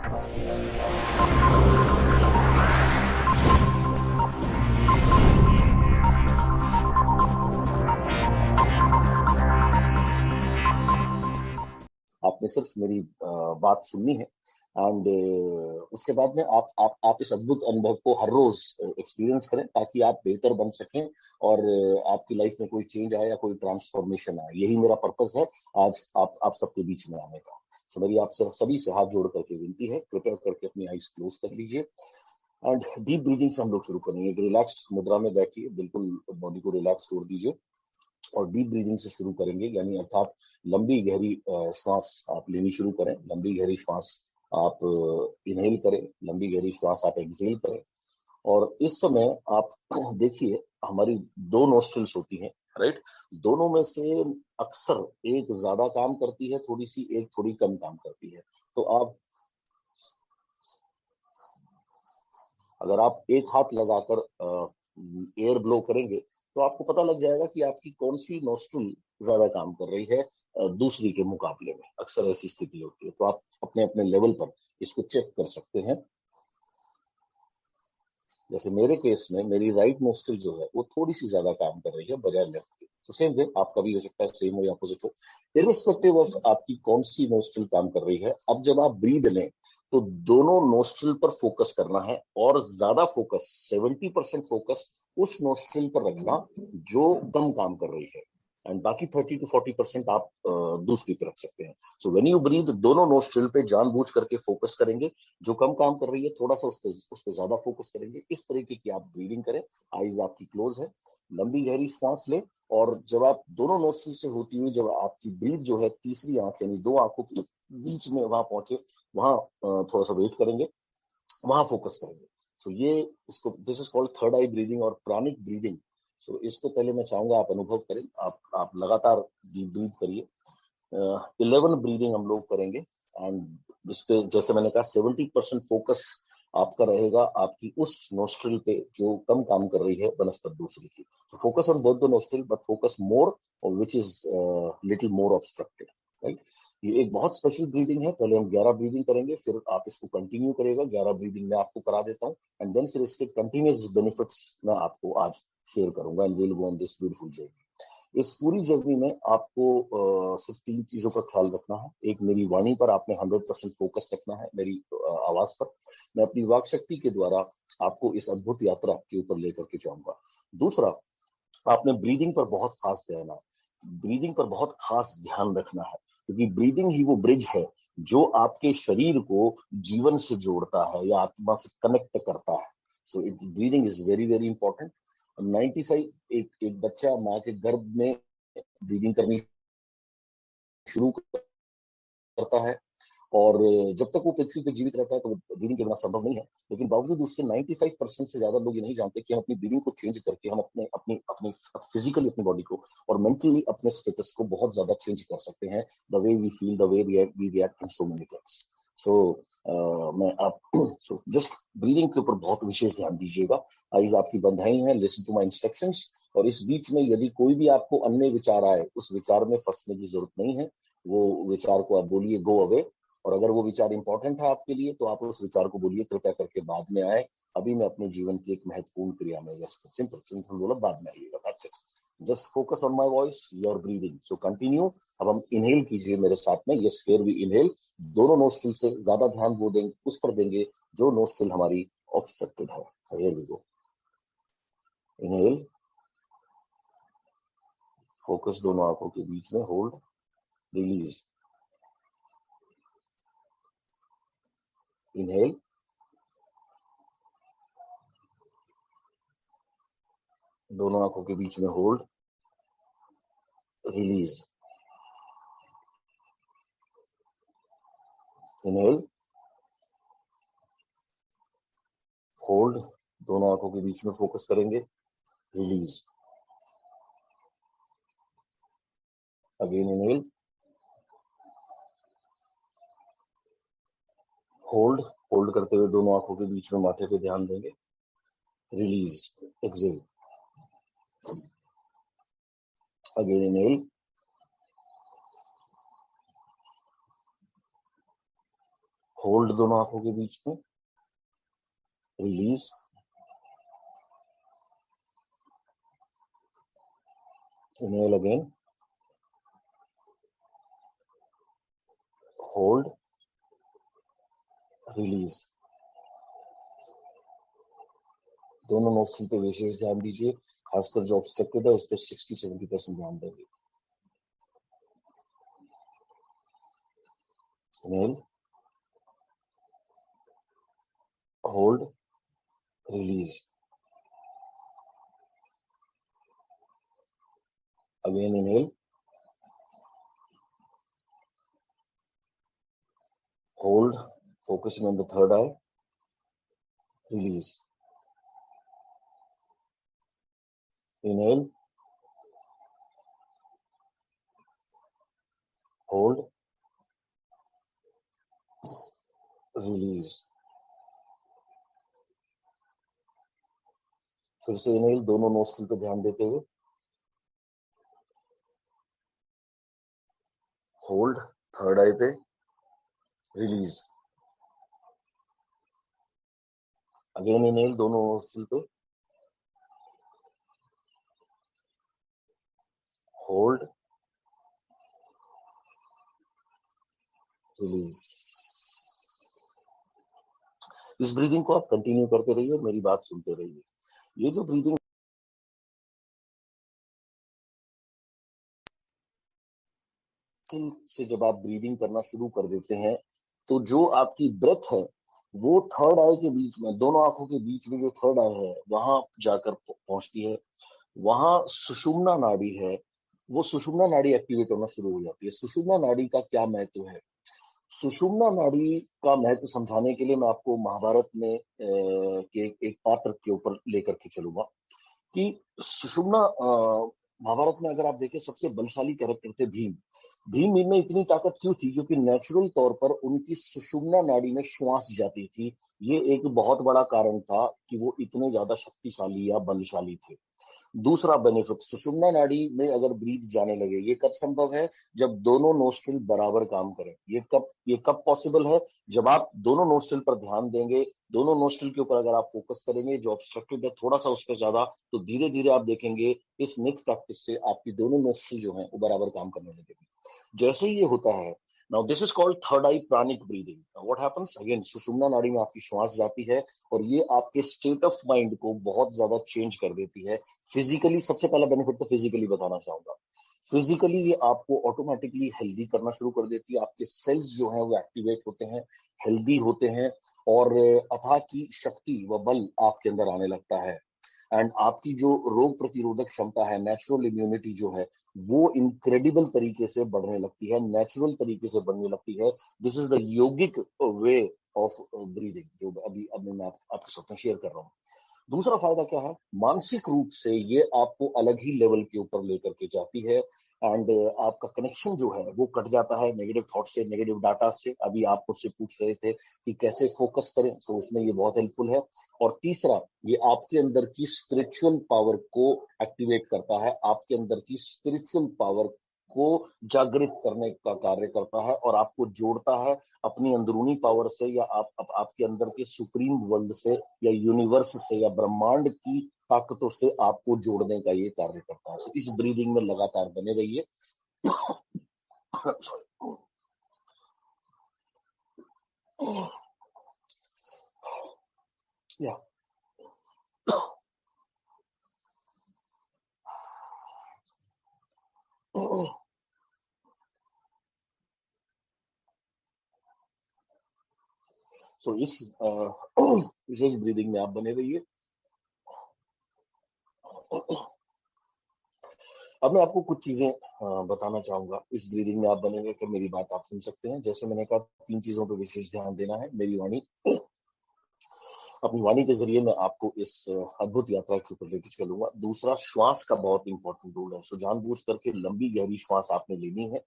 आपने सिर्फ मेरी बात सुननी है एंड उसके बाद में आप इस अद्भुत अनुभव को हर रोज एक्सपीरियंस करें ताकि आप बेहतर बन सकें और आपकी लाइफ में कोई चेंज आए या कोई ट्रांसफॉर्मेशन आए। यही मेरा पर्पस है आज आप सबके बीच में आने का। तो मेरी आपसे सभी से हाथ जोड़ करके विनती है, कृपया करके अपनी आईज क्लोज कर लीजिए एंड डीप ब्रीदिंग से हम लोग शुरू करेंगे। एक रिलैक्स्ड मुद्रा में बैठिए, बिल्कुल बॉडी को रिलैक्स छोड़ दीजिए और डीप ब्रीदिंग से शुरू करेंगे, यानी अर्थात लंबी गहरी श्वास आप लेनी शुरू करें। लंबी गहरी श्वास आप इनहेल करें, लंबी गहरी श्वास आप एक्सहेल करें। और इस समय आप देखिए हमारी दो नोस्ट्रिल्स होती हैं, राइट। दोनों में से अक्सर एक ज्यादा काम करती है थोड़ी सी, एक थोड़ी कम काम करती है। तो आप अगर आप एक हाथ लगाकर एयर ब्लो करेंगे तो आपको पता लग जाएगा कि आपकी कौन सी नोस्ट्रिल ज्यादा काम कर रही है दूसरी के मुकाबले में। अक्सर ऐसी स्थिति होती है, तो आप अपने अपने लेवल पर इसको चेक कर सकते हैं। जैसे मेरे केस में मेरी राइट नोस्ट्रिल जो है वो थोड़ी सी ज्यादा काम कर रही है बजाय लेफ्ट के। तो सेम वे आपका भी हो सकता है, सेम हो या अपोजिट हो, इरिस्पेक्टिव ऑफ आपकी कौन सी नोस्ट्रिल काम कर रही है। अब जब आप ब्रीद लें तो दोनों नोस्ट्रिल पर फोकस करना है और ज्यादा फोकस 70% फोकस उस नोस्ट्रिल पर रखना जो कम काम कर रही है एंड बाकी 30 to 40% आप दूसरी पे रख सकते हैं। सो व्हेन यू ब्रीद दोनों नोस्ट्रिल पे जानबूझ करके फोकस करेंगे, जो कम काम कर रही है थोड़ा सा उस पे ज्यादा फोकस करेंगे। इस तरीके की आप ब्रीदिंग करें। आईज आपकी क्लोज है, लंबी गहरी सांस ले और जब आप दोनों नोस्ट्रिल से होती हुई जब आपकी ब्रीथ जो है तीसरी आंख यानी दो आंखों के बीच में वहां पहुंचे, वहां थोड़ा सा वेट करेंगे, वहां फोकस करेंगे। सो ये इसको this is called third I breathing और प्राणिक ब्रीदिंग। सो इसको पहले मैं चाहूंगा आप अनुभव करें। आप लगातार डीप ब्रीथ करिए। 11 ब्रीदिंग हम लोग करेंगे एंड इस पे जैसे मैंने कहा 70% फोकस आपका रहेगा आपकी उस नोस्ट्रिल पे जो कम काम कर रही है बनस्पत दूसरी की। तो focus on both the nostril but focus more और which is little more obstructed, right. ये एक बहुत स्पेशल ब्रीदिंग है। पहले हम 11 ब्रीदिंग करेंगे, फिर आप इसको कंटिन्यू करेगा। 11 ब्रीदिंग मैं आपको करा देता हूँ एंड देन फिर इसके कंटिन्यूस बेनिफिट्स मैं आपको आज शेयर करूंगा and will go on this beautiful journey. इस पूरी जर्नी में आपको सिर्फ तीन चीजों का ख्याल रखना है। एक, मेरी वाणी पर आपने 100% फोकस रखना है, मेरी आवाज पर। मैं अपनी वाक शक्ति के द्वारा आपको इस अद्भुत यात्रा के ऊपर लेकर के जाऊंगा। दूसरा, आपने ब्रीदिंग पर बहुत खास ध्यान है, ब्रीदिंग पर बहुत खास ध्यान रखना है, क्योंकि ब्रीदिंग ही वो ब्रिज है जो आपके शरीर को जीवन से जोड़ता है या आत्मा से कनेक्ट करता है। So it breathing is very very important. 95 एक बच्चा माँ के गर्भ में ब्रीदिंग करनी शुरू करता है और जब तक वो पृथ्वी पे जीवित रहता है तो ब्रीदिंग के बिना संभव नहीं है। लेकिन बावजूद उसके 95% से ज्यादा लोग ये नहीं जानते कि हम अपनी ब्रीदिंग को चेंज करके हम अपने अपनी अपनी फिजिकली अपनी बॉडी को और मेंटली अपने स्टेटस को बहुत ज्यादा चेंज कर सकते हैं। The way we feel, the way we react in so many things. So मैं आप सो जस्ट ब्रीदिंग के ऊपर बहुत विशेष ध्यान दीजिएगा। आइज आपकी बंद है ही है, लिसन टू माई इंस्ट्रक्शंस। और इस बीच में यदि कोई भी आपको अन्य विचार आए, उस विचार में फंसने की जरूरत नहीं है। वो विचार को आप बोलिए गो अवे। और अगर वो विचार इंपॉर्टेंट है आपके लिए तो आप उस विचार को बोलिए कृपया करके बाद में आए, अभी मैं अपने जीवन की एक महत्वपूर्ण क्रिया में व्यस्त हूं। सिंपल सिंपल बोला, बाद में आइएगा, that's it. Just focus on my voice, your breathing. So continue. अब हम इनहेल कीजिए मेरे साथ में। Yes, here we inhale. दोनों नोस्ट्रिल से ज्यादा ध्यान वो देंगे उस पर देंगे जो नोस्ट्रिल हमारी ऑब्स्ट्रक्टेड है। Here we go. Inhale, focus दोनों आंखों के बीच में, होल्ड, रिलीज। इनहेल, दोनों आंखों के बीच में, होल्ड, रिलीज। इनहेल, होल्ड, दोनों आंखों के बीच में फोकस करेंगे, release. Again inhale, hold, hold करते हुए दोनों आंखों के बीच में माथे पे ध्यान देंगे, release, exhale. Again inhale, hold दोनों आंखों के बीच में, release, inhale again, hold, release. दोनों नोस्ट्रल पे विशेष ध्यान दीजिए, खासकर जो ऑब्स्ट्रक्टेड है उस पर 60-70% ध्यान देंगे। Inhale, hold, release, again inhale, hold, focusing on the third eye, release, inhale, hold, release। फिर से इनहेल, दोनों नोस्ट्रल पे ध्यान देते हुए, होल्ड, थर्ड आई पे, रिलीज, अगेन इनहेल, दोनों नोस्ट्रल पे, होल्ड, रिलीज। इस ब्रीदिंग को आप कंटिन्यू करते रहिए और मेरी बात सुनते रहिए। ये जो ब्रीदिंग से जब आप ब्रीदिंग करना शुरू कर देते हैं तो जो आपकी ब्रेथ है वो थर्ड आई के बीच में, दोनों आंखों के बीच में जो थर्ड आई है वहां जाकर पहुंचती है। वहां सुषुम्ना नाड़ी है, वो सुषुम्ना नाड़ी एक्टिवेट होना शुरू हो जाती है। सुषुम्ना नाड़ी का क्या महत्व है? सुषुम्ना नाड़ी का महत्व समझाने के लिए मैं आपको महाभारत में के एक पात्र के ऊपर लेकर के चलूंगा कि सुषुम्ना महाभारत में अगर आप देखें सबसे बलशाली कैरेक्टर थे भीम। भीम में इतनी ताकत क्यों थी? क्योंकि नेचुरल तौर पर उनकी सुषुम्ना नाड़ी में श्वास जाती थी। ये एक बहुत बड़ा कारण था कि वो इतने ज्यादा शक्तिशाली या बलशाली थे। दूसरा बेनिफिट, सुषुम्ना नाड़ी में अगर ब्रीथ जाने लगे, ये कब संभव है? जब दोनों नोस्ट्रिल बराबर काम करें। ये कब पॉसिबल है? जब आप दोनों नोस्ट्रिल पर ध्यान देंगे, दोनों नोस्ट्रिल के ऊपर अगर आप फोकस करेंगे, जो ऑब्स्ट्रक्टेड है थोड़ा सा उस पर ज्यादा, तो धीरे धीरे आप देखेंगे इस नेक्स्ट प्रैक्टिस से आपकी दोनों नोस्ट्रिल जो है वो बराबर काम करने लगेगी। जैसे ही ये होता है, now this is called third eye pranic breathing. What happens again, Sushumna नाड़ी में आपकी श्वास जाती है और ये आपके स्टेट ऑफ माइंड को बहुत ज्यादा चेंज कर देती है। फिजिकली, सबसे पहला बेनिफिट तो फिजिकली बताना चाहूंगा। फिजिकली ये आपको ऑटोमेटिकली हेल्दी करना शुरू कर देती है। आपके सेल्स जो हैं वो एक्टिवेट होते हैं, हेल्दी होते हैं और अथाह की शक्ति व बल आपके अंदर आने लगता है। एंड आपकी जो रोग प्रतिरोधक क्षमता है, नेचुरल इम्यूनिटी जो है, वो इनक्रेडिबल तरीके से बढ़ने लगती है, नेचुरल तरीके से बढ़ने लगती है। This is the yogic way of breathing जो अभी मैं आपके साथ में शेयर कर रहा हूँ। दूसरा फायदा क्या है? मानसिक रूप से ये आपको अलग ही लेवल के ऊपर लेकर के जाती है एंड आपका कनेक्शन जो है वो कट जाता है नेगेटिव थॉट से, नेगेटिव डाटा से। अभी आप मुझसे पूछ रहे थे कि कैसे फोकस करें, तो उसमें ये बहुत हेल्पफुल है। और तीसरा, ये आपके अंदर की स्पिरिचुअल पावर को एक्टिवेट करता है, आपके अंदर की स्पिरिचुअल पावर को जागृत करने का कार्य करता है और आपको जोड़ता है अपनी अंदरूनी पावर से, या आपके अंदर के सुप्रीम वर्ल्ड से, या यूनिवर्स से, या ब्रह्मांड की ताकतों से आपको जोड़ने का ये कार्य करता है। So, इस ब्रीदिंग में लगातार बने रहिए। या सो इस विशेष ब्रीदिंग में आप बने रहिए। अब मैं आपको कुछ चीजें बताना चाहूंगा। इस ब्रीदिंग में आप बनेंगे कि मेरी बात आप सुन सकते हैं। जैसे मैंने कहा, 3 चीजों पर विशेष ध्यान देना है। मेरी वाणी, अपनी वाणी के जरिए मैं आपको इस अद्भुत यात्रा के ऊपर लेकर चलूंगा। दूसरा, श्वास का बहुत इंपॉर्टेंट रोल है। सो जानबूझ करके लंबी गहरी श्वास आपने लेनी है।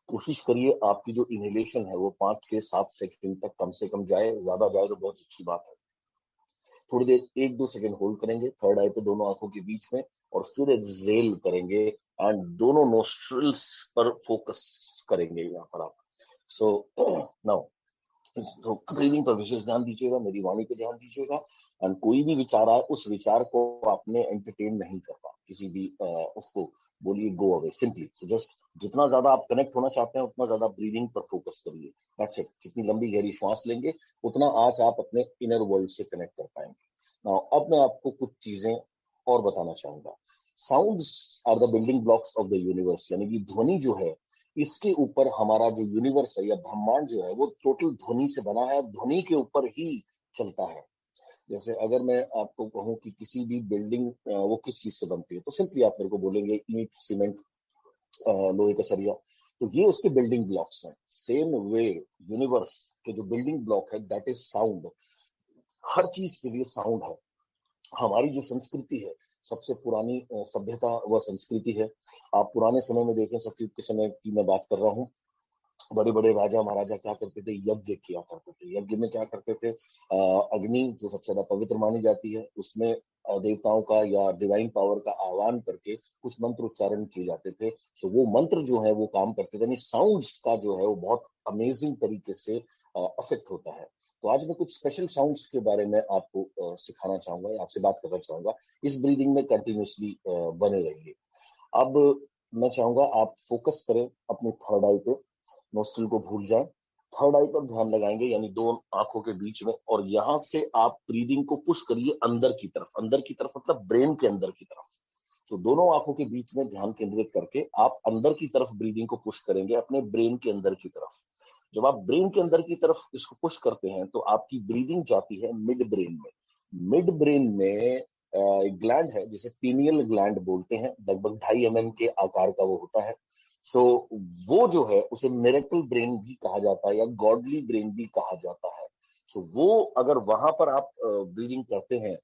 कोशिश करिए आपकी जो इनहेलेशन है वो 5, 6, 7 सेकंड तक कम से कम जाए, ज्यादा जाए तो बहुत अच्छी बात है। थोड़ी देर 1-2 सेकंड होल्ड करेंगे थर्ड आई पे, दोनों आंखों के बीच में, और फिर एक्सेल करेंगे एंड दोनों नोस्ट्रिल्स पर फोकस करेंगे यहाँ पर आप। सो नाउ तो ब्रीदिंग पर विशेष ध्यान दीजिएगा, मेरी वाणी पे ध्यान दीजिएगा। एंड कोई भी विचार आए, उस विचार को आपने एंटरटेन नहीं करना, किसी भी उसको बोलिए go away simply. So just जितना ज्यादा आप कनेक्ट होना चाहते हैं उतना ज्यादा ब्रीदिंग पर फोकस करिए, दैट्स इट। जितनी लंबी गहरी श्वास लेंगे उतना आज आप अपने इनर वर्ल्ड से कनेक्ट कर पाएंगे। नाउ अब मैं आपको कुछ चीजें और बताना चाहूंगा। Sounds are the building blocks of the universe, यानी कि ध्वनि जो है, इसके ऊपर हमारा जो यूनिवर्स है या ब्रह्मांड जो है वो टोटल ध्वनि से बना है, ध्वनि के ऊपर ही चलता है। जैसे अगर मैं आपको कहूं कि किसी भी बिल्डिंग वो किस चीज से बनती है, तो सिंपली आप मेरे को बोलेंगे ईंट, सीमेंट, लोहे का सरिया। तो ये उसके बिल्डिंग ब्लॉक्स हैं। सेम वे यूनिवर्स के जो बिल्डिंग ब्लॉक है दैट इज साउंड। हर चीज के लिए साउंड है। हमारी जो संस्कृति है, सबसे पुरानी सभ्यता व संस्कृति है। आप पुराने समय में देखें, सतयुग के समय की मैं बात कर रहा हूँ, बड़े बड़े राजा महाराजा क्या करते थे, यज्ञ किया करते थे। यज्ञ में क्या करते थे, अग्नि जो सबसे ज्यादा पवित्र मानी जाती है, उसमें देवताओं का या डिवाइन पावर का आह्वान करके कुछ मंत्र उच्चारण किए जाते थे। सो वो मंत्र जो है वो काम करते थे, यानी साउंड्स का जो है वो बहुत अमेजिंग तरीके से अफेक्ट होता है। तो आज मैं कुछ स्पेशल साउंड्स के बारे में आपको सिखाना चाहूंगा या आपसे बात करना चाहूंगा। इस ब्रीदिंग में कंटिन्यूसली बने रहिए। अब मैं चाहूंगा आप फोकस करें अपनी थर्ड आई पे, नोस्ट्रल को भूल जाएं, थर्ड आई पर ध्यान लगाएंगे, यानी दो आंखों के बीच में, और यहां से आप ब्रीदिंग को पुश करिए अंदर की तरफ। अंदर की तरफ मतलब ब्रेन के अंदर की तरफ। तो दोनों आंखों के बीच में ध्यान केंद्रित करके आप अंदर की तरफ ब्रीदिंग को पुश करेंगे, अपने ब्रेन के अंदर की तरफ। जब आप ब्रेन के अंदर की तरफ इसको पुश करते हैं तो आपकी ब्रीदिंग जाती है मिड ब्रेन में। मिड ब्रेन में एक ग्लैंड है जिसे पीनियल ग्लैंड बोलते हैं, लगभग 2.5 mm के आकार का वो होता है। सो वो जो है उसे मिरेकल ब्रेन भी कहा जाता है या गॉडली ब्रेन भी कहा जाता है। सो वो अगर वहां पर आप ब्रीदिंग करते हैं,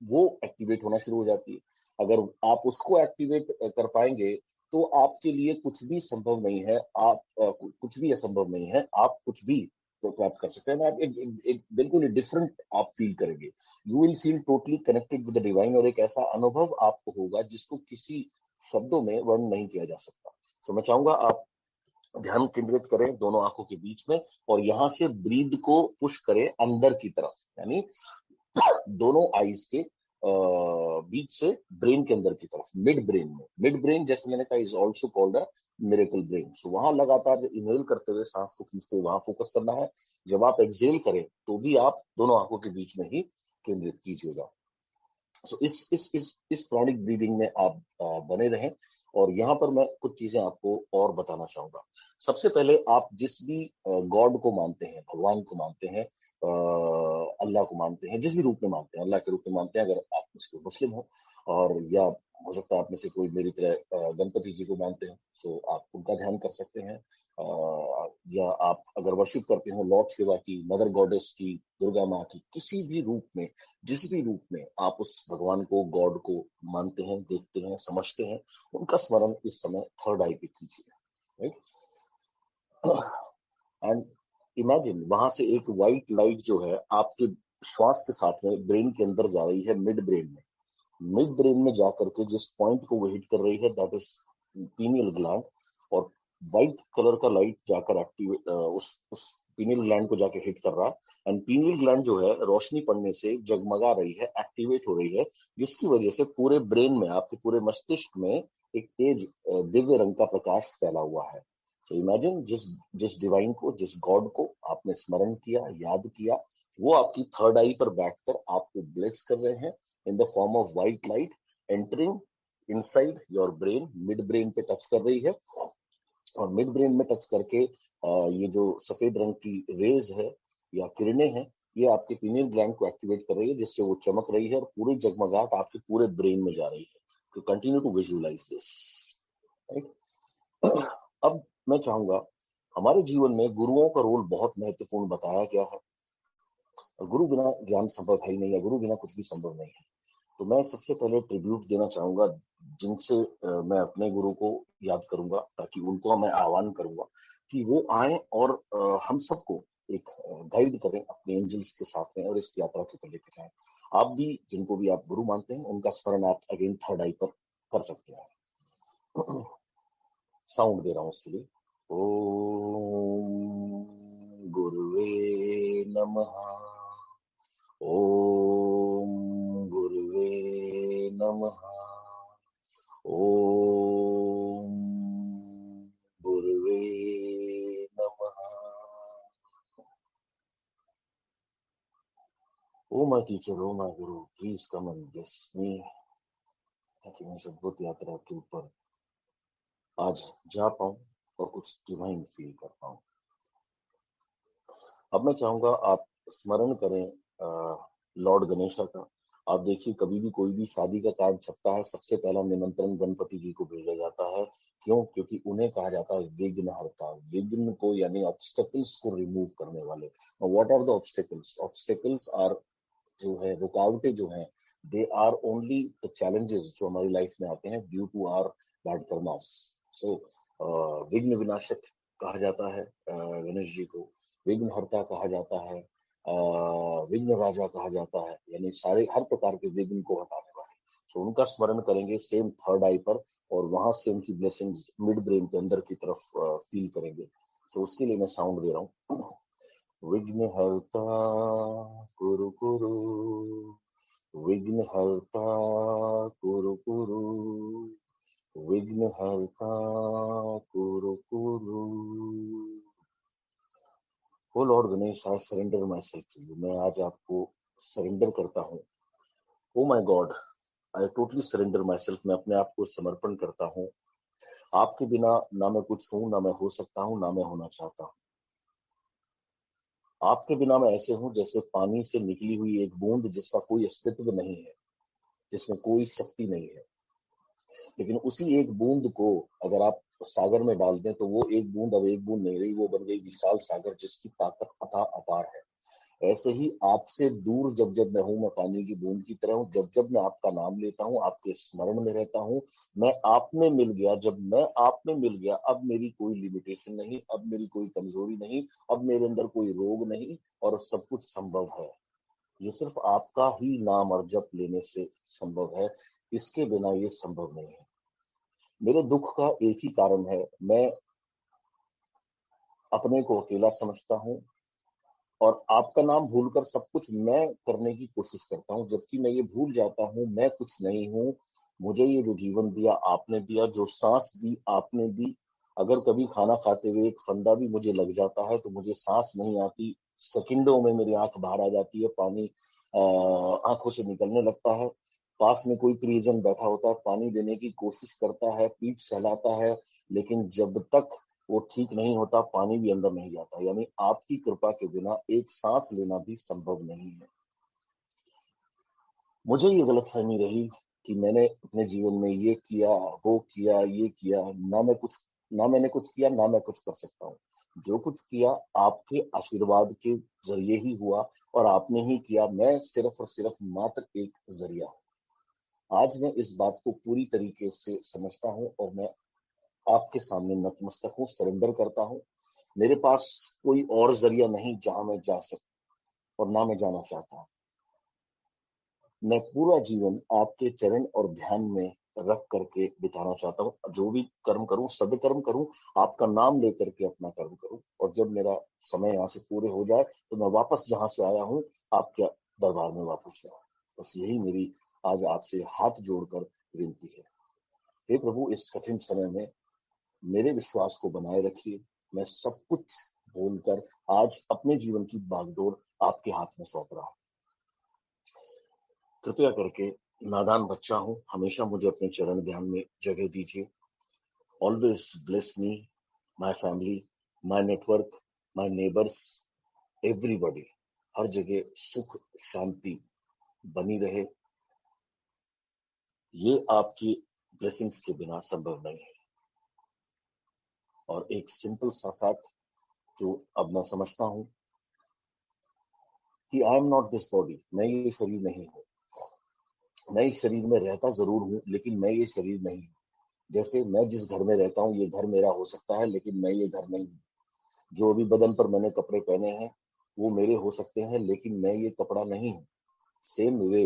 वो एक्टिवेट होना शुरू हो जाती है। अगर आप उसको एक्टिवेट कर पाएंगे तो आपके लिए कुछ भी संभव नहीं है। आप कुछ भी असंभव नहीं है, आप कुछ भी तो प्राप्त कर सकते हैं। आप एक बिल्कुल डिफरेंट आप फील करेंगे। You will feel totally connected with the divine, और एक ऐसा अनुभव आपको होगा जिसको किसी शब्दों में वर्णन नहीं किया जा सकता। तो मैं चाहूंगा आप ध्यान केंद्रित करें दोनों आंखों के बीच में, और यहां से ब्रीद को पुश करें अंदर की तरफ, यानी दोनों आईज के बीच से ब्रेन के अंदर की तरफ, मिड ब्रेन में। मिड ब्रेन जैसे मैंने कहा is also called a miracle brain. So वहां लगातार इनहेल करते हुए सांस को खींचते हुए वहां फोकस करना है। जब आप एक्सहेल करें तो भी आप दोनों आंखों के बीच में ही केंद्रित कीजिएगा। सो इस क्रॉनिक ब्रीदिंग में आप बने रहें। और यहाँ पर मैं कुछ चीजें आपको और बताना चाहूंगा। सबसे पहले आप जिस भी गॉड को मानते हैं, भगवान को मानते हैं, अल्लाह को मानते हैं, जिस भी रूप में मानते हैं, अल्लाह के रूप में मानते हैं, अगर आप उसके मुस्लिम हो, और या हो सकता है आप में से कोई मेरी तरह गणपति जी को मानते हैं, सो आप उनका ध्यान कर सकते हैं। या आप अगर वर्शिप करते हो लॉर्ड शिवा की, मदर गॉडेस की, दुर्गा माँ की, किसी भी रूप में, जिस भी रूप में आप उस भगवान को, गॉड को मानते हैं, देखते हैं, समझते हैं, उनका स्मरण इस समय थर्ड आई पे कीजिए, राइट। एंड इमेजिन वहां से एक व्हाइट लाइट जो है आपके श्वास के साथ में ब्रेन के अंदर जा रही है, मिड ब्रेन में। मिड ब्रेन में जाकर के जिस पॉइंट को वो हिट कर रही है दैट इज पीनियल ग्लैंड। और व्हाइट कलर का लाइट जाकर एक्टिवेट उस पीनियल ग्लैंड को जाके हिट कर रहा है। एंड पीनियल ग्लैंड जो है रोशनी पड़ने से जगमगा रही है, एक्टिवेट हो रही है, जिसकी वजह से पूरे ब्रेन में, आपके पूरे मस्तिष्क में एक तेज दिव्य रंग का प्रकाश फैला हुआ है। सो इमेजिन जिस जिस डिवाइन को, जिस गॉड को आपने स्मरण किया, याद किया, वो आपकी थर्ड आई पर बैठकर आपको ब्लेस कर रहे हैं इन the form of white light entering inside your brain. Mid brain पे टच कर रही है, और मिड ब्रेन में टच करके ये जो सफेद रंग की रेज है या किरणें हैं, ये आपके पीनियल ग्लैंड को एक्टिवेट कर रही है, जिससे वो चमक रही है और पूरी जगमगाहट आपके पूरे ब्रेन में जा रही है। तो continue to visualize this, right. अब मैं चाहूंगा, हमारे जीवन में गुरुओं का रोल बहुत महत्वपूर्ण बताया गया है। गुरु बिना ज्ञान संभव है ही नहीं, या गुरु बिना कुछ भी संभव नहीं है। तो मैं सबसे पहले ट्रिब्यूट देना चाहूंगा जिनसे मैं अपने गुरु को याद करूंगा, ताकि उनको मैं आह्वान करूंगा कि वो आए और हम सबको एक गाइड करें अपने एंजल्स के साथ में, और इस यात्रा के ऊपर लेकर जाएं। आप भी, जिनको भी आप गुरु मानते हैं, उनका स्मरण आप अगेन थर्ड आई पर कर सकते हैं। साउंड दे रहा हूं उसके लिए। ओम गुरुवे नमः। ओम गुरुवे नमः। ओम गुरुवे नमः। Oh my teacher, oh my guru, please come and bless me, ताकि मैं इस अद्भुत यात्रा के ऊपर आज जा पाऊं और कुछ डिवाइन फील कर पाऊं। अब मैं चाहूंगा आप स्मरण करें लॉर्ड गणेशा का। आप देखिए, कभी भी कोई भी शादी का कार्ड छपता है, सबसे पहला निमंत्रण गणपति जी को भेजा जाता है। क्यों? क्योंकि उन्हें कहा जाता है विघ्नहर्ता। विघ्न को यानी ऑब्स्टेकल्स को रिमूव करने वाले। What are the obstacles? Obstacles are, जो है रुकावटें जो हैं, they are only the challenges जो हमारी लाइफ में आते हैं due to our bad karmas. So विघ्न विनाशक कहा जाता है गणेश जी को। विघ्नहर्ता कहा जाता है, विघ्न राजा कहा जाता है, यानी सारे हर प्रकार के विघ्न को हटाने वाले। तो उनका स्मरण करेंगे सेम थर्ड आई पर, और वहां से उनकी ब्लेसिंग्स मिड ब्रेन के अंदर की तरफ फील करेंगे। तो उसके लिए मैं साउंड दे रहा हूँ। विघ्नहर्ता कुरु कुरु, विघ्नहर्ता कुरु कुरु, विघ्नहर्ता कुरु कुरु। Oh lord Ganesh, I surrender myself to you. मैं आज आपको सरेंडर करता हूँ। Oh my God, I totally surrender myself. मैं अपने आप को समर्पण करता हूँ। आपके बिना ना मैं कुछ हूं, ना मैं हो सकता हूँ, ना मैं होना चाहता हूँ। आपके बिना मैं ऐसे हूं जैसे पानी से निकली हुई एक बूंद, जिसका कोई अस्तित्व नहीं है, जिसमें कोई शक्ति नहीं है। लेकिन उसी एक बूंद को अगर आप सागर में डाल दें तो वो एक बूंद अब एक बूंद नहीं रही, वो बन गई विशाल सागर, जिसकी ताकत अथाह अपार है। ऐसे ही आपसे दूर जब जब मैं हूं, मैं पानी की बूंद की तरह हूं। जब जब मैं आपका नाम लेता हूं, आपके स्मरण में रहता हूं, मैं आप में मिल गया। जब मैं आप में मिल गया, अब मेरी कोई लिमिटेशन नहीं, अब मेरी कोई कमजोरी नहीं, अब मेरे अंदर कोई रोग नहीं, और सब कुछ संभव है। ये सिर्फ आपका ही नाम और जप लेने से संभव है, इसके बिना ये संभव नहीं है। मेरे दुख का एक ही कारण है, मैं अपने को अकेला समझता हूं, और आपका नाम भूलकर सब कुछ मैं करने की कोशिश करता हूं। जबकि मैं ये भूल जाता हूं, मैं कुछ नहीं हूं। मुझे ये जो जीवन दिया आपने दिया, जो सांस दी आपने दी। अगर कभी खाना खाते हुए एक फंदा भी मुझे लग जाता है तो मुझे सांस नहीं आती, सेकंडों में मेरी आंख बाहर आ जाती है, पानी आंखों से निकलने लगता है। पास में कोई प्रियजन बैठा होता है, पानी देने की कोशिश करता है, पीठ सहलाता है, लेकिन जब तक वो ठीक नहीं होता, पानी भी अंदर नहीं जाता। यानी आपकी कृपा के बिना एक सांस लेना भी संभव नहीं है। मुझे ये गलतफहमी रही कि मैंने अपने जीवन में ये किया, वो किया, ये किया। ना मैंने कुछ किया, ना मैं कुछ कर सकता हूँ। जो कुछ किया आपके आशीर्वाद के जरिए ही हुआ, और आपने ही किया। मैं सिर्फ और सिर्फ मात्र एक जरिया हूँ। आज मैं इस बात को पूरी तरीके से समझता हूँ, और मैं आपके सामने नतमस्तक हूँ, सरेंडर करता हूँ। मेरे पास कोई और जरिया नहीं जहां मैं जा सकूं, और ना मैं जाना चाहता हूं। मैं पूरा जीवन आपके चरण और ध्यान में रख करके बिताना चाहता हूँ। जो भी कर्म करूं, सदकर्म करूं, आपका नाम लेकर के अपना कर्म करूं। और जब मेरा समय यहाँ से पूरे हो जाए तो मैं वापस जहां से आया हूं, आपके दरबार में वापस जाऊं। बस यही मेरी आज आपसे हाथ जोड़कर विनती है। हे प्रभु, इस कठिन समय में मेरे विश्वास को बनाए रखिए। मैं सब कुछ भूलकर आज अपने जीवन की बागडोर आपके हाथ में सौंप रहा हूं। कृपया करके, नादान बच्चा हूं, हमेशा मुझे अपने चरण ध्यान में जगह दीजिए। Always bless me, my family, my network, my neighbours, everybody. हर जगह सुख शांति बनी रहे। ये आपकी ब्लेसिंग्स के बिना संभव नहीं है। और एक सिंपल सा फैक्ट जो अब मैं समझता हूं कि I am not this body. मैं ये शरीर नहीं हूं। मैं इस शरीर में रहता जरूर हूं, लेकिन मैं ये शरीर नहीं हूं। जैसे मैं जिस घर में रहता हूं, ये घर मेरा हो सकता है, लेकिन मैं ये घर नहीं हूं। जो भी बदन पर मैंने कपड़े पहने हैं वो मेरे हो सकते हैं, लेकिन मैं ये कपड़ा नहीं हूं। Same way,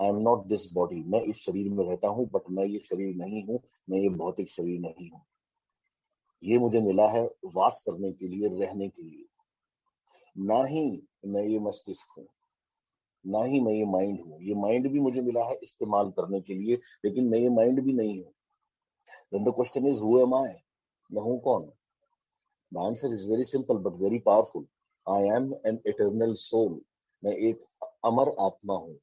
I am not this body. मैं इस शरीर में रहता हूं, बट मैं ये शरीर नहीं हूं। मैं ये भौतिक शरीर नहीं हूं। ये मुझे मिला है वास करने के लिए, रहने के लिए। ना ही मैं ये मस्तिष्क हूँ, ना ही मैं ये माइंड हूँ। ये माइंड भी मुझे मिला है इस्तेमाल करने के लिए, लेकिन मैं ये माइंड भी नहीं हूँ। Then the question is who am I? मैं हूँ कौन? The answer is very simple but very powerful. I am an eternal soul. मैं एक अमर आत्मा हूँ।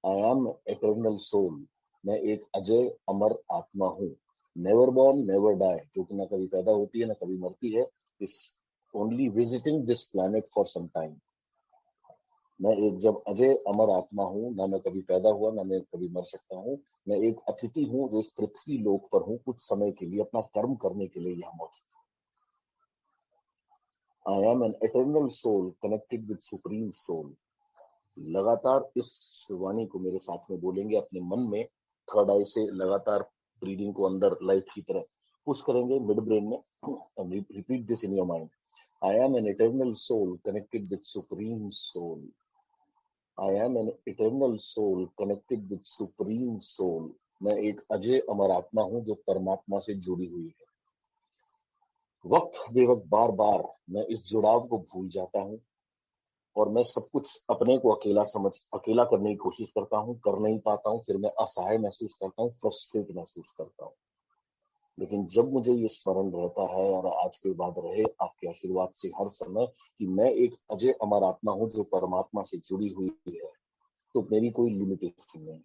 I am eternal soul. मैं एक अजय अमर आत्मा हूँ। नेवर बॉर्न नेवर डाई, जो कि ना कभी पैदा होती है ना कभी मरती है, is only visiting this planet for some time. मैं एक जब अजय अमर आत्मा हूँ, ना मैं कभी पैदा हुआ ना मैं कभी मर सकता हूँ। मैं एक अतिथि हूँ जो इस पृथ्वी लोक पर हूँ कुछ समय के लिए, अपना कर्म करने के लिए यहाँ मौजूद। I am an eternal soul connected with supreme soul. लगातार इस वाणी को मेरे साथ में बोलेंगे अपने मन में। थर्ड आई से लगातार ब्रीदिंग को अंदर लाइट की तरह पुश करेंगे मिड ब्रेन में। Repeat this in your mind. I am an eternal soul connected with supreme soul. I am an eternal soul connected with supreme soul. मैं एक अजय अमर आत्मा हूं जो परमात्मा से जुड़ी हुई है। वक्त बेवक्त बार बार मैं इस जुड़ाव को भूल जाता हूं और मैं सब कुछ अपने को अकेला करने की कोशिश करता हूं, कर नहीं पाता हूं, फिर मैं असहाय महसूस करता हूं, फ्रस्ट्रेट महसूस करता हूं। लेकिन जब मुझे ये स्मरण रहता है और आज के बाद रहे आपके आशीर्वाद से हर समय कि मैं एक अजय अमर आत्मा हूं जो परमात्मा से जुड़ी हुई है, तो मेरी कोई लिमिटेशन नहीं।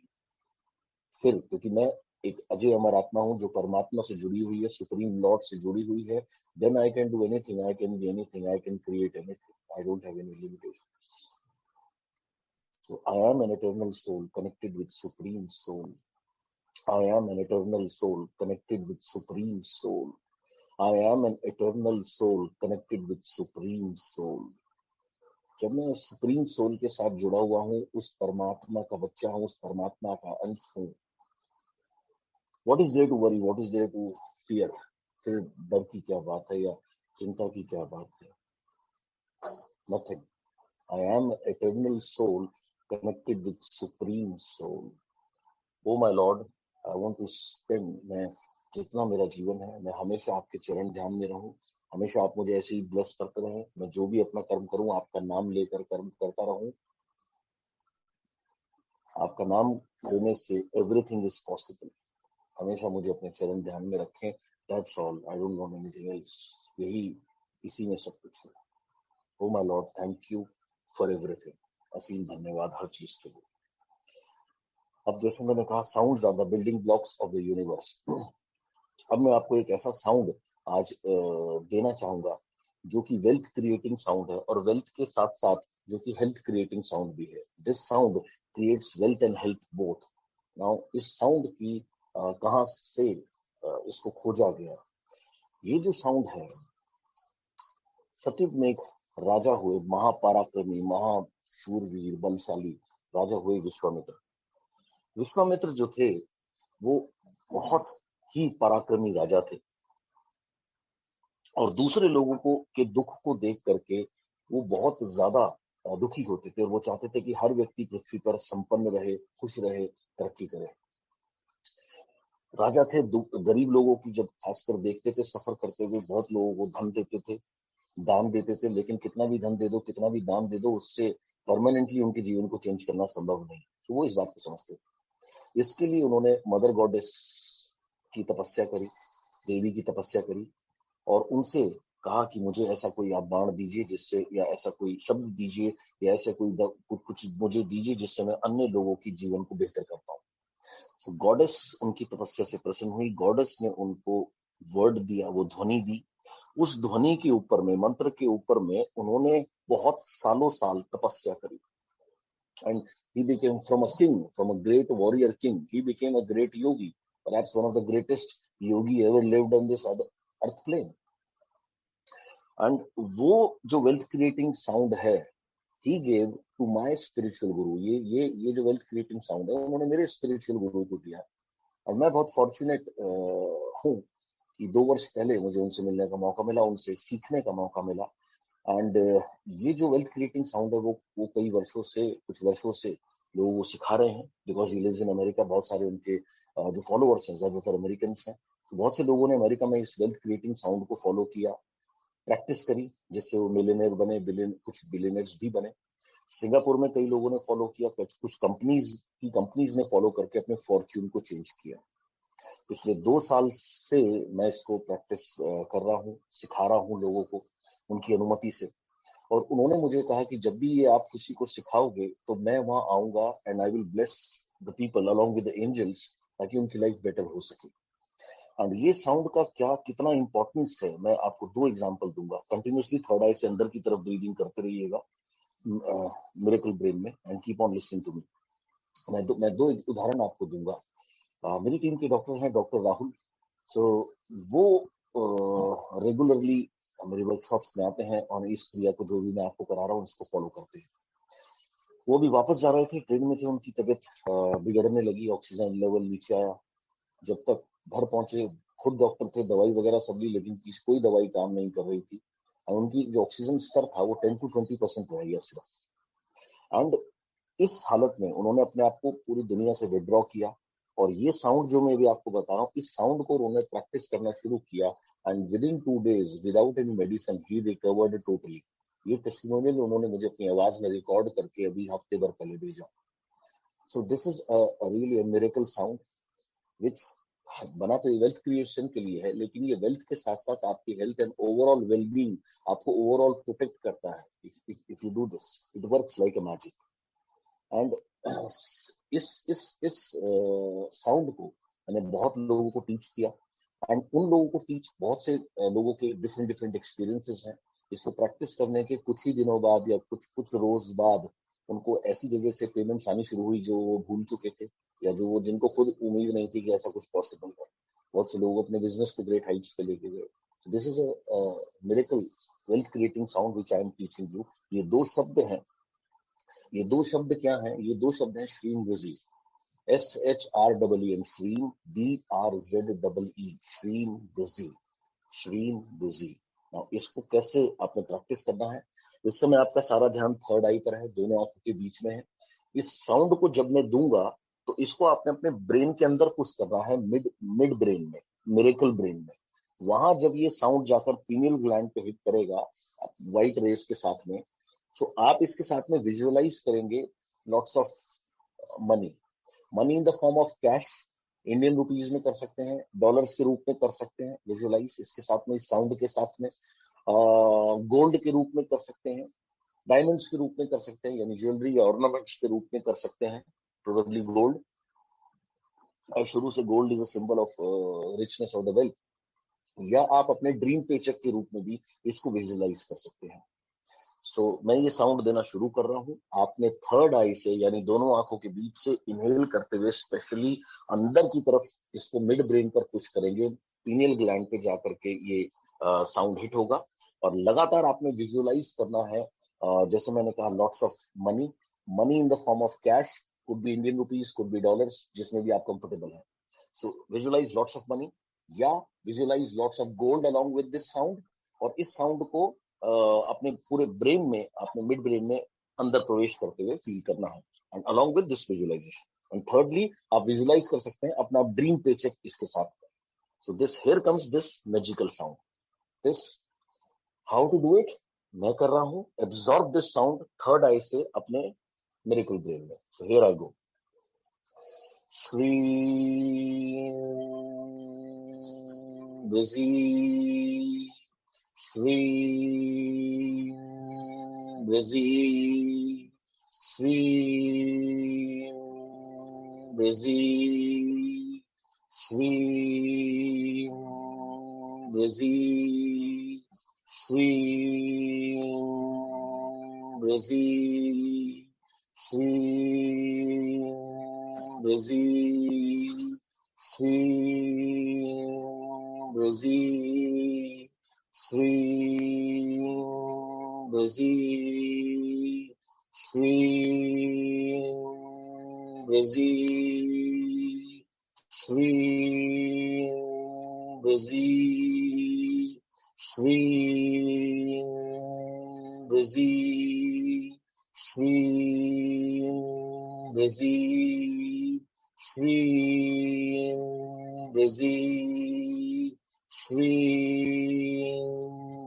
फिर क्योंकि मैं एक अजय अमर आत्मा हूं जो परमात्मा से जुड़ी हुई है, सुप्रीम लॉर्ड से जुड़ी हुई है, then I can do anything, I can be anything, I can create anything, I don't have any limitation. So I am an eternal soul connected with Supreme Soul. I am an eternal soul connected with Supreme Soul. I am an eternal soul connected with Supreme Soul. जब मैं supreme soul के साथ जुड़ा हुआ हूँ, उस परमात्मा का बच्चा हूँ, उस परमात्मा का अंश हूँ। What is there to worry? What is there to fear? फिर डर की क्या बात है या चिंता की क्या बात है? Nothing. I am an eternal soul connected with Supreme Soul. Oh my lord, I want to spend, मैं जितना मेरा जीवन है मैं हमेशा आपके चरण ध्यान में रहूं, हमेशा आप मुझे ऐसे ही ब्लेस करते रहें। मैं जो भी अपना कर्म करूं आपका नाम लेकर कर्म करता रहूं। आपका नाम लेने से एवरीथिंग इज पॉसिबल। हमेशा मुझे अपने चरण ध्यान में रखें। That's all, I don't want anything else. यही, इसी में सब कुछ है। Oh my lord, thank you for everything. असीम धन्यवाद हर चीज के लिए। अब जैसे मैंने कहा, sounds are the building blocks of the universe. अब मैं आपको एक ऐसा साउंड आज देना चाहूंगा जो कि वेल्थ क्रिएटिंग साउंड है और वेल्थ के साथ साथ जो कि हेल्थ क्रिएटिंग साउंड भी है। This sound creates wealth and health both. Now इस साउंड की कहां से इसको खोजा गया? ये जो साउंड है, सत्ययुग में एक राजा हुए, महापराक्रमी, महाशूरवीर, बलशाली राजा हुए विश्वामित्र। विश्वामित्र जो थे वो बहुत ही पराक्रमी राजा थे और दूसरे लोगों को के दुख को देख करके वो बहुत ज्यादा दुखी होते थे और वो चाहते थे कि हर व्यक्ति पृथ्वी पर संपन्न रहे, खुश रहे, तरक्की करे। राजा थे, गरीब लोगों की जब खासकर देखते थे सफर करते हुए, बहुत लोगों को धन देते थे, दान देते थे, लेकिन कितना भी धन दे दो, कितना भी दान दे दो, उससे परमानेंटली उनके जीवन को चेंज करना संभव नहीं। तो वो इस बात को समझते थे। इसके लिए उन्होंने मदर गॉडेस की तपस्या करी, देवी की तपस्या करी और उनसे कहा कि मुझे ऐसा कोई आप बाण दीजिए जिससे, या ऐसा कोई शब्द दीजिए, या ऐसा कोई कुछ मुझे दीजिए जिससे मैं अन्य लोगों की जीवन को बेहतर कर पाऊं। तो गॉडेस उनकी तपस्या से प्रसन्न हुई। गॉडेस ने उनको वर्ड दिया, वो ध्वनि दी। उस ध्वनि के ऊपर में, मंत्र के ऊपर में उन्होंने बहुत सालों साल तपस्या करी। And he became from a king, from a great warrior king, he became a great yogi, perhaps one of the greatest yogi ever lived on this earth plane. And वो जो वेल्थ क्रिएटिंग साउंड है, he gave to my spiritual guru. ये जो wealth creating sound है उन्होंने मेरे spiritual गुरु को दिया। और मैं बहुत फॉर्चुनेट हूँ कि 2 वर्ष पहले मुझे उनसे मिलने का मौका मिला, उनसे सीखने का मौका मिला। एंड ये जो वेल्थ क्रिएटिंग साउंड है वो कई वर्षों से, कुछ वर्षों से लोगों को सिखा रहे हैं। Because he lives in America, बहुत सारे उनके जो फॉलोअर्स हैं ज्यादातर अमेरिकन हैं। तो बहुत से लोगों ने अमेरिका में इस वेल्थ क्रिएटिंग साउंड को फॉलो किया प्रैक्टिस करी, जिससे वो मिलियनेयर बने, कुछ बिलियनर्स भी बने। सिंगापुर में कई लोगों ने फॉलो किया, कुछ कंपनीज ने फॉलो करके अपने फॉर्च्यून को चेंज किया। पिछले 2 साल से मैं इसको प्रैक्टिस कर रहा हूँ, सिखा रहा हूँ लोगों को उनकी अनुमति से। और उन्होंने मुझे कहा कि जब भी ये आप किसी को सिखाओगे तो मैं वहां आऊंगा and I will bless the people along with the angels, ताकि उनकी लाइफ बेटर हो सके। एंड ये साउंड का कितना इंपॉर्टेंस है, मैं आपको 2 एग्जांपल दूंगा। कंटिन्यूअसली थर्ड आई से अंदर की तरफ ब्रीदिंग करते रहिएगा मिरेकल ब्रेन में, and keep on listening to me. मैं दो उदाहरण आपको दूंगा। मेरी टीम के डॉक्टर हैं डॉक्टर राहुल। सो वो रेगुलरली मेरे वर्कशॉप्स में आते हैं और इस क्रिया को, जो भी मैं आपको करा रहा हूँ, इसको फॉलो करते हैं। वो भी वापस जा रहे थे, ट्रेन में थे, उनकी तबीयत बिगड़ने लगी, ऑक्सीजन लेवल नीचे आया। जब तक घर पहुंचे, खुद डॉक्टर थे, दवाई वगैरह सब ली, लेकिन कोई दवाई काम नहीं कर रही थी। और उनकी जो ऑक्सीजन स्तर था वो 10 to 20% रह गया सिर्फ। एंड इस हालत में उन्होंने अपने आप को पूरी दुनिया से विड्रॉ किया। और ये साउंड जो मैं भी आपको बता रहा हूँ, इस साउंड को उन्होंने प्रैक्टिस करना शुरू किया, and with in 2 days without any medicine he recovered totally. ये टेस्टिमोनियल उन्होंने मुझे अपनी आवाज में रिकॉर्ड करके अभी हफ्ते भर पहले भेजा। So this is really a miracle sound which बना तो ये वेल्थ क्रिएशन के लिए है, लेकिन ये वेल्थ के साथ साथ आपकी हेल्थ एंड ओवरऑल वेलबींग, आपको ओवरऑल प्रोटेक्ट करता है। If you do this, it works like a magic. And इस साउंड को मैंने बहुत लोगों को टीच किया, एंड उन लोगों को बहुत से लोगों के डिफरेंट डिफरेंट एक्सपीरियंसेस हैं। इसको प्रैक्टिस करने के कुछ ही दिनों बाद या कुछ रोज बाद उनको ऐसी जगह से पेमेंट्स आनी शुरू हुई जो वो भूल चुके थे, या जिनको खुद उम्मीद नहीं थी कि ऐसा कुछ पॉसिबल है। बहुत से लोग अपने बिजनेस को ग्रेट हाइट्स पे लेके गए। This is a miracle wealth creating sound which I am teaching you. ये 2 शब्द हैं। ये 2 शब्द क्या हैं? ये 2 शब्द हैं श्रीम ब्रजी, SHREEM, श्रीम, BRZEE, श्रीम ब्रजी, श्रीम ब्रजी। नाउ इसको कैसे आपने प्रैक्टिस करना है? इस समय आपका सारा ध्यान थर्ड आई पर है, दोनों आंखों के बीच में है। इस साउंड को जब मैं दूंगा तो इसको आपने अपने ब्रेन के अंदर पुश करना है, मिड ब्रेन में, मिरेकल ब्रेन में। वहां जब ये साउंड जाकर पीनियल ग्लैंड पे हिट करेगा व्हाइट रेस के साथ में, तो आप इसके साथ में विजुअलाइज करेंगे lots of money, money in the form of cash. Indian rupees में कर सकते हैं, डॉलर्स के रूप में कर सकते हैं विजुअलाइज, इसके साथ में, इस साउंड के साथ में। गोल्ड के रूप में कर सकते हैं, डायमंड्स के रूप में कर सकते हैं, यानी ज्वेलरी या ऑर्नामेंट्स के रूप में कर सकते हैं, प्रोबेबली गोल्ड। और शुरू से gold is a symbol of richness और द वेल्थ। या आप अपने ड्रीम पेचेक के रूप में भी इसको विजुअलाइज कर सकते हैं। मैं ये साउंड देना शुरू कर रहा हूँ। आपने थर्ड आई से, यानी दोनों आंखों के बीच से इनहेल करते हुए स्पेशली अंदर की तरफ इसको मिड ब्रेन पर पुश करेंगे, पीनियल ग्लैंड पे जाकर के ये साउंड हिट होगा। और लगातार आपने विजुअलाइज करना है, जैसे मैंने कहा, lots of money, money in the form of cash, could be Indian rupees, could be dollars, जिसमें भी आप कंफर्टेबल है। विजुअलाइज लॉट्स ऑफ मनी, या visualize lots of gold along with this sound. और इस साउंड को अपने पूरे ब्रेन में, अपने मिड ब्रेन में अंदर प्रवेश करते हुए फील करना है, and along with this visualization. And thirdly, आप विजुअलाइज कर सकते हैं अपना ड्रीम पेचेक इसके साथ। So this here comes this magical sound. This how to do it, मैं कर रहा हूं। Absorb this sound third eye से अपने मिरेकल ब्रेन में। So here I go. श्री ब्रजी, श्री ब्रजी, श्री ब्रजी, श्री ब्रजी, श्री ब्रजी, श्री ब्रजी, श्री ब्रजी, श्री ब्रजी, श्री ब्रजी, श्री ब्रजी, श्री ब्रजी, श्री ब्रजी, श्री ब्रजी, Shri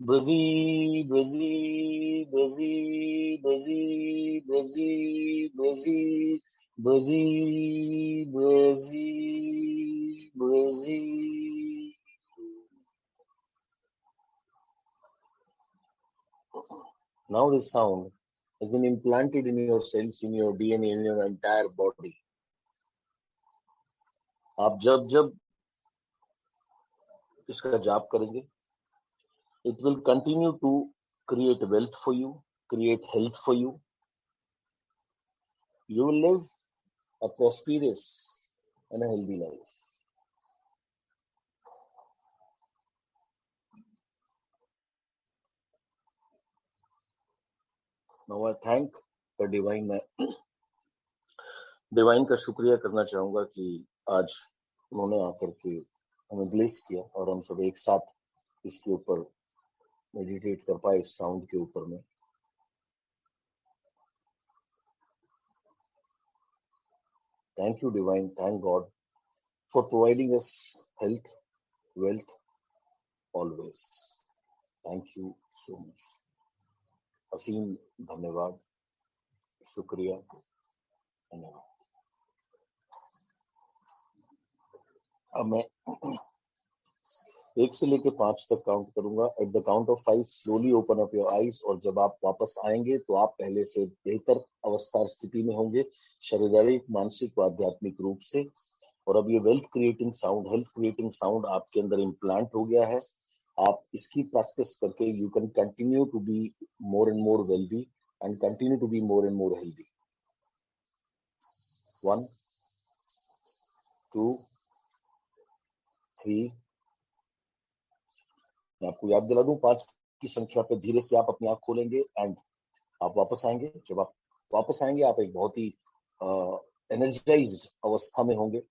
Brazil, Brazil, Brazil, Brazil, Brazil, Brazil, Brazil, Brazil, Brazil. Now this sound has been implanted in your cells, in your DNA, in your entire body. आप जब जब इसका जाप करेंगे, it will continue to create wealth for you, create health for you. You will live a prosperous and a healthy life. Now I thank the divine. Divine का शुक्रिया करना चाहूंगा कि आज उन्होंने आकर के हमें ब्लेस किया और हम सब एक साथ इसके ऊपर मेडिटेट कर पाए, इस साउंड के ऊपर में. Thank you divine, thank God for providing us health, wealth always. Thank you so much. असीम धन्यवाद, शुक्रिया, धन्यवाद. अब मैं 1 से लेकर 5 तक काउंट करूंगा. At the count of 5 slowly open up your eyes, और जब आप वापस आएंगे तो आप पहले से बेहतर अवस्था स्थिति में होंगे, शारीरिक, मानसिक व आध्यात्मिक रूप से. और अब ये wealth creating sound, health creating sound आपके अंदर इम्प्लांट हो गया है. आप इसकी प्रैक्टिस करके you can continue to be more and more wealthy and continue to be more and more healthy. 1, 2, 3. मैं आपको याद दिला दूं, 5 की संख्या पे धीरे से आप अपनी आंख खोलेंगे एंड आप वापस आएंगे. जब आप वापस आएंगे आप एक बहुत ही एनर्जाइज्ड अवस्था में होंगे,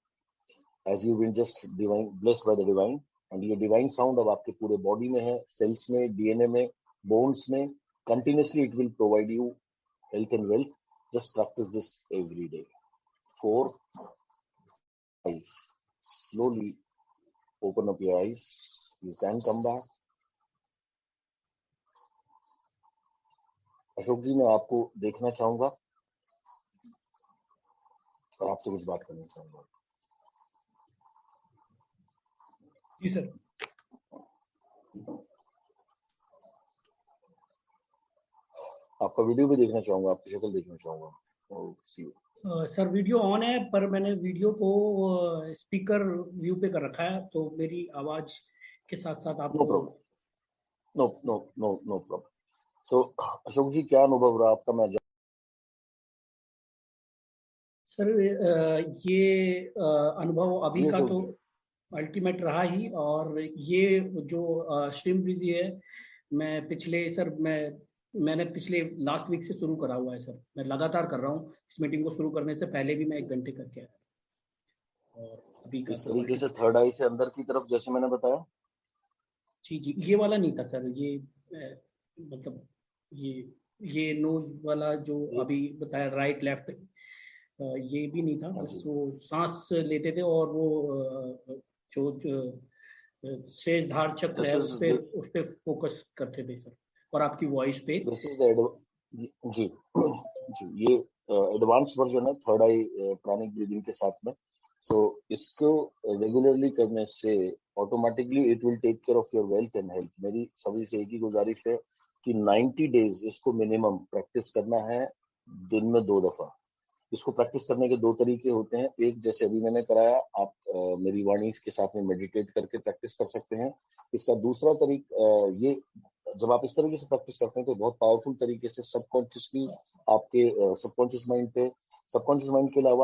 as you been just divine, blessed by the divine. And ये डिवाइन साउंड अब आपके पूरे बॉडी में है, सेल्स में, डीएनए में, बोन्स में. Continuously it will provide you health and wealth. Just practice this every day. 4, 5. Slowly open up your eyes. You can come back. Ashok ji, मैं आपको देखना चाहूंगा और आपसे कुछ बात करना चाहूंगा. जी सर. आपका वीडियो भी देखना चाहूंगा, आपकी शक्ल देखना चाहूंगा. सर वीडियो ऑन है, पर मैंने वीडियो को स्पीकर व्यू पे कर रखा है, तो मेरी आवाज के साथ साथ आपको. No problem. So Ashok ji, क्या अनुभव रहा आपका? मैं सर ये अनुभव अभी का तो अल्टीमेट रहा ही. और ये जो स्ट्रीम बिजी है, मैंने पिछले लास्ट वीक से शुरू करा हुआ है सर. मैं लगातार कर रहा हूँ. इस मीटिंग को शुरू करने से पहले भी मैं 1 घंटे करके आया. और अभी इस तरीके से थर्ड आई से अंदर की तरफ, जैसे मैंने बताया. जी, ये वाला नहीं था सर. ये मतलब ये नोज वाला जो अभी बताया, राइट लेफ्ट, ये भी नहीं था. बस वो सांस लेते थे और वो जो शेषधार चक्र है उस पे फोकस करते थे सर, और आपकी वॉइस पे. जी, ये एडवांस वर्जन है थर्ड आई प्राणिक ब्रीदिंग के साथ में. सो इसको रेगुलरली करने से automatically it will take care of your wealth and health. मेरी सभी से एक ही गुजारिश है कि 90 डेज इसको मिनिमम प्रैक्टिस करना है, दिन में 2 दफा. इसको प्रैक्टिस करने के 2 तरीके होते हैं. एक, जैसे अभी मैंने कराया, आप मेरी वाणी के साथ में मेडिटेट करके प्रैक्टिस कर सकते हैं. इसका दूसरा तरीका ये, जब आप इस तरीके से प्रैक्टिस करते हैं तो बहुत पावरफुल तरीके से सबकॉन्शियसली आपके सबकॉन्शियस माइंड के अलावा